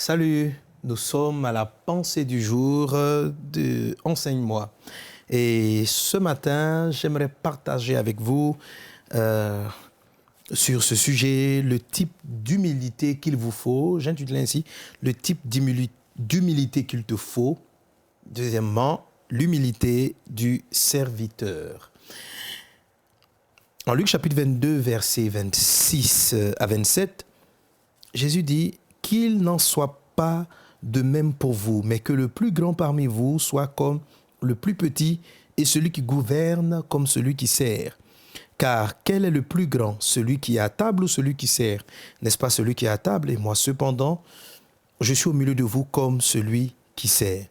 Salut, nous sommes à la pensée du jour de Enseigne-moi. Et ce matin, j'aimerais partager avec vous euh, sur ce sujet le type d'humilité qu'il vous faut. J'intitule ainsi le type d'humilité qu'il te faut. Deuxièmement, l'humilité du serviteur. En Luc chapitre 22, versets 26 à 27, Jésus dit « Qu'il n'en soit pas de même pour vous, mais que le plus grand parmi vous soit comme le plus petit et celui qui gouverne comme celui qui sert. Car quel est le plus grand, celui qui est à table ou celui qui sert? N'est-ce pas celui qui est à table? Et moi, cependant, je suis au milieu de vous comme celui qui sert. »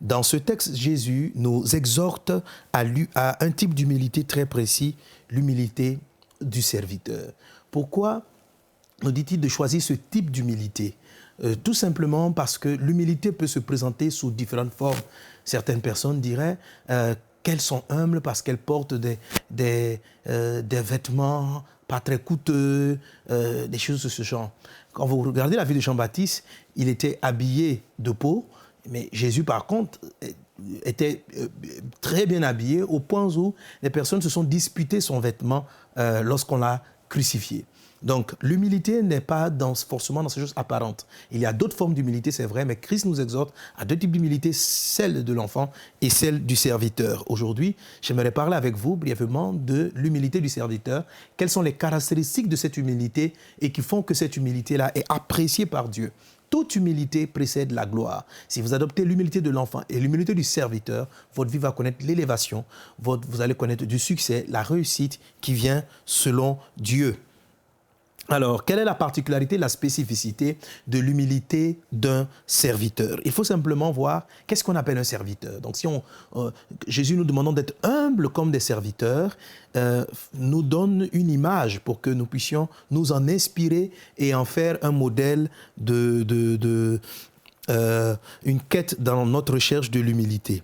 Dans ce texte, Jésus nous exhorte à un type d'humilité très précis, l'humilité du serviteur. Pourquoi nous dit-il de choisir ce type d'humilité? Tout simplement parce que l'humilité peut se présenter sous différentes formes. Certaines personnes diraient qu'elles sont humbles parce qu'elles portent des vêtements pas très coûteux, des choses de ce genre. Quand vous regardez la vie de Jean-Baptiste, il était habillé de peau, mais Jésus, par contre, était très bien habillé au point où les personnes se sont disputées son vêtement lorsqu'on l'a crucifié. Donc, l'humilité n'est pas forcément dans ces choses apparentes. Il y a d'autres formes d'humilité, c'est vrai, mais Christ nous exhorte à deux types d'humilité, celle de l'enfant et celle du serviteur. Aujourd'hui, j'aimerais parler avec vous brièvement de l'humilité du serviteur. Quelles sont les caractéristiques de cette humilité et qui font que cette humilité-là est appréciée par Dieu? Toute humilité précède la gloire. Si vous adoptez l'humilité de l'enfant et l'humilité du serviteur, votre vie va connaître l'élévation, vous allez connaître du succès, la réussite qui vient selon Dieu. Alors, quelle est la particularité, la spécificité de l'humilité d'un serviteur? Il faut simplement voir qu'est-ce qu'on appelle un serviteur. Donc, si Jésus nous demandant d'être humbles comme des serviteurs, nous donne une image pour que nous puissions nous en inspirer et en faire un modèle une quête dans notre recherche de l'humilité.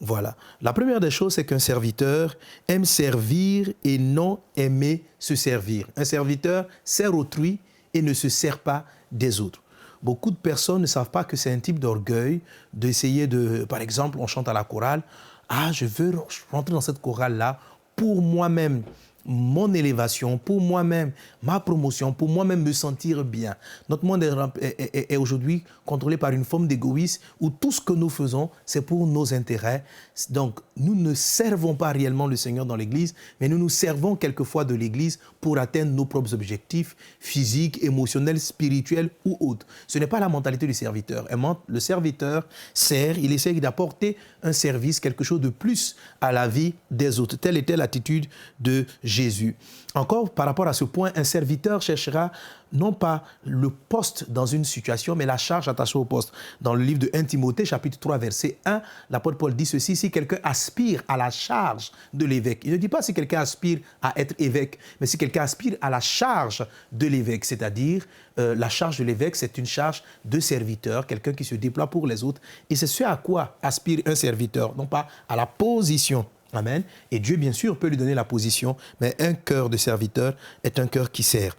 Voilà. La première des choses, c'est qu'un serviteur aime servir et non aimer se servir. Un serviteur sert autrui et ne se sert pas des autres. Beaucoup de personnes ne savent pas que c'est un type d'orgueil d'essayer de... Par exemple, on chante à la chorale. « Ah, je veux rentrer dans cette chorale-là pour moi-même. » Mon élévation, pour moi-même, ma promotion, pour moi-même me sentir bien. Notre monde est aujourd'hui contrôlé par une forme d'égoïsme où tout ce que nous faisons, c'est pour nos intérêts. Donc, nous ne servons pas réellement le Seigneur dans l'Église, mais nous nous servons quelquefois de l'Église pour atteindre nos propres objectifs physiques, émotionnels, spirituels ou autres. Ce n'est pas la mentalité du serviteur. Le serviteur sert, il essaie d'apporter un service, quelque chose de plus à la vie des autres. Telle était l'attitude de Jésus. Encore par rapport à ce point, un serviteur cherchera non pas le poste dans une situation, mais la charge attachée au poste. Dans le livre de 1 Timothée, chapitre 3, verset 1, l'apôtre Paul dit ceci: si quelqu'un aspire à la charge de l'évêque, il ne dit pas si quelqu'un aspire à être évêque, mais si quelqu'un aspire à la charge de l'évêque, c'est-à-dire la charge de l'évêque, c'est une charge de serviteur, quelqu'un qui se déploie pour les autres. Et c'est ce à quoi aspire un serviteur, non pas à la position. Amen. Et Dieu, bien sûr, peut lui donner la position, mais un cœur de serviteur est un cœur qui sert.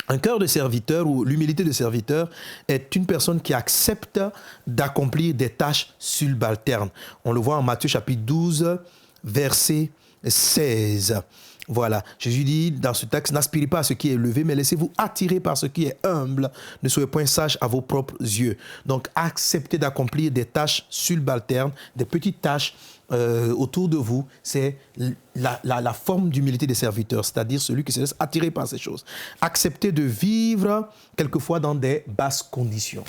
Un cœur de serviteur ou l'humilité de serviteur est une personne qui accepte d'accomplir des tâches subalternes. On le voit en Matthieu chapitre 12, verset 16. Voilà, Jésus dit dans ce texte, n'aspirez pas à ce qui est élevé, mais laissez-vous attirer par ce qui est humble. Ne soyez point sage à vos propres yeux. Donc, acceptez d'accomplir des tâches subalternes, des petites tâches autour de vous. C'est la forme d'humilité des serviteurs, c'est-à-dire celui qui se laisse attirer par ces choses. Acceptez de vivre quelquefois dans des basses conditions.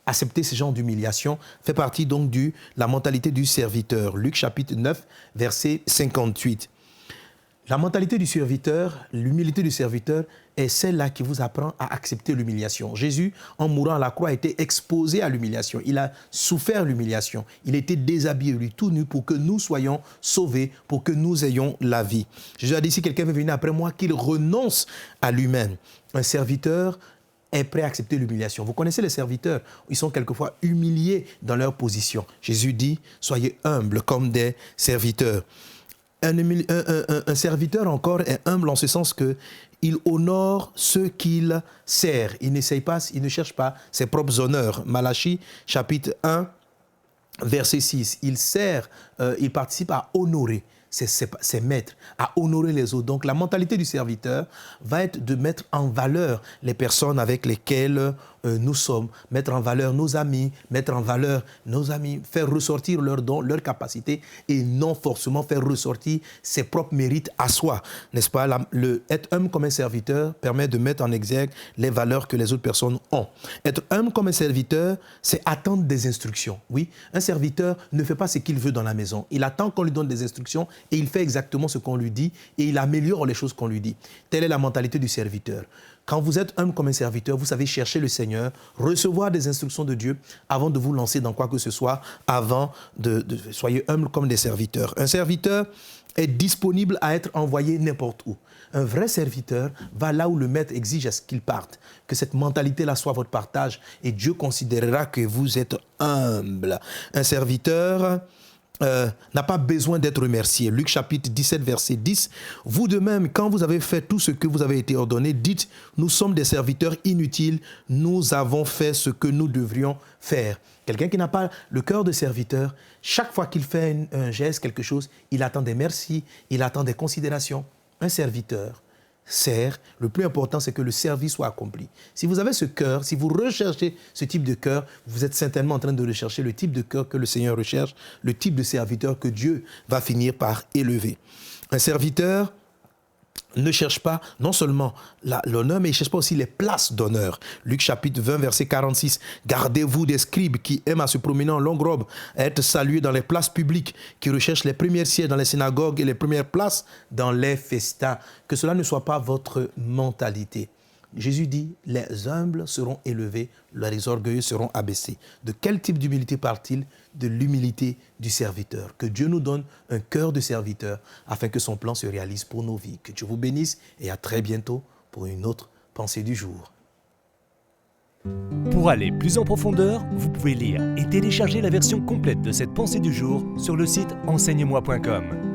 Accepter ce genre d'humiliation fait partie donc de la mentalité du serviteur. Luc chapitre 9, verset 58. La mentalité du serviteur, l'humilité du serviteur est celle-là qui vous apprend à accepter l'humiliation. Jésus, en mourant à la croix, a été exposé à l'humiliation. Il a souffert l'humiliation. Il était déshabillé, lui, tout nu, pour que nous soyons sauvés, pour que nous ayons la vie. Jésus a dit, si quelqu'un veut venir après moi, qu'il renonce à lui-même. Un serviteur est prêt à accepter l'humiliation. Vous connaissez les serviteurs, ils sont quelquefois humiliés dans leur position. Jésus dit, soyez humbles comme des serviteurs. Un serviteur encore est humble en ce sens qu'il honore ceux qu'il sert. Il n'essaye pas, il ne cherche pas ses propres honneurs. Malachie, chapitre 1, verset 6. Il sert, il participe à honorer ses maîtres, à honorer les autres. Donc la mentalité du serviteur va être de mettre en valeur les personnes avec lesquelles nous sommes, mettre en valeur nos amis, faire ressortir leurs dons, leurs capacités et non forcément faire ressortir ses propres mérites à soi. N'est-ce pas? Être humble comme un serviteur permet de mettre en exergue les valeurs que les autres personnes ont. Être humble comme un serviteur, c'est attendre des instructions. Oui, un serviteur ne fait pas ce qu'il veut dans la maison. Il attend qu'on lui donne des instructions et il fait exactement ce qu'on lui dit et il améliore les choses qu'on lui dit. Telle est la mentalité du serviteur. Quand vous êtes humble comme un serviteur, vous savez chercher le Seigneur, recevoir des instructions de Dieu avant de vous lancer dans quoi que ce soit, soyez humble comme des serviteurs. Un serviteur est disponible à être envoyé n'importe où. Un vrai serviteur va là où le maître exige à ce qu'il parte. Que cette mentalité-là soit votre partage et Dieu considérera que vous êtes humble. Un serviteur n'a pas besoin d'être remercié. Luc chapitre 17, verset 10. Vous de même, quand vous avez fait tout ce que vous avez été ordonné, dites, nous sommes des serviteurs inutiles, nous avons fait ce que nous devrions faire. Quelqu'un qui n'a pas le cœur de serviteur, chaque fois qu'il fait un geste, quelque chose, il attend des merci, il attend des considérations. Un serviteur sert, le plus important, c'est que le service soit accompli. Si vous avez ce cœur, si vous recherchez ce type de cœur, vous êtes certainement en train de rechercher le type de cœur que le Seigneur recherche, le type de serviteur que Dieu va finir par élever. Un serviteur ne cherche pas non seulement l'honneur, mais il ne cherche pas aussi les places d'honneur. Luc chapitre 20, verset 46. « Gardez-vous des scribes qui aiment à se promener en longue robe, à être salués dans les places publiques, qui recherchent les premières sièges dans les synagogues et les premières places dans les festins. » Que cela ne soit pas votre mentalité. Jésus dit, les humbles seront élevés, les orgueilleux seront abaissés. De quel type d'humilité parle-t-il? De l'humilité du serviteur. Que Dieu nous donne un cœur de serviteur afin que son plan se réalise pour nos vies. Que Dieu vous bénisse et à très bientôt pour une autre pensée du jour. Pour aller plus en profondeur, vous pouvez lire et télécharger la version complète de cette pensée du jour sur le site enseigne-moi.com.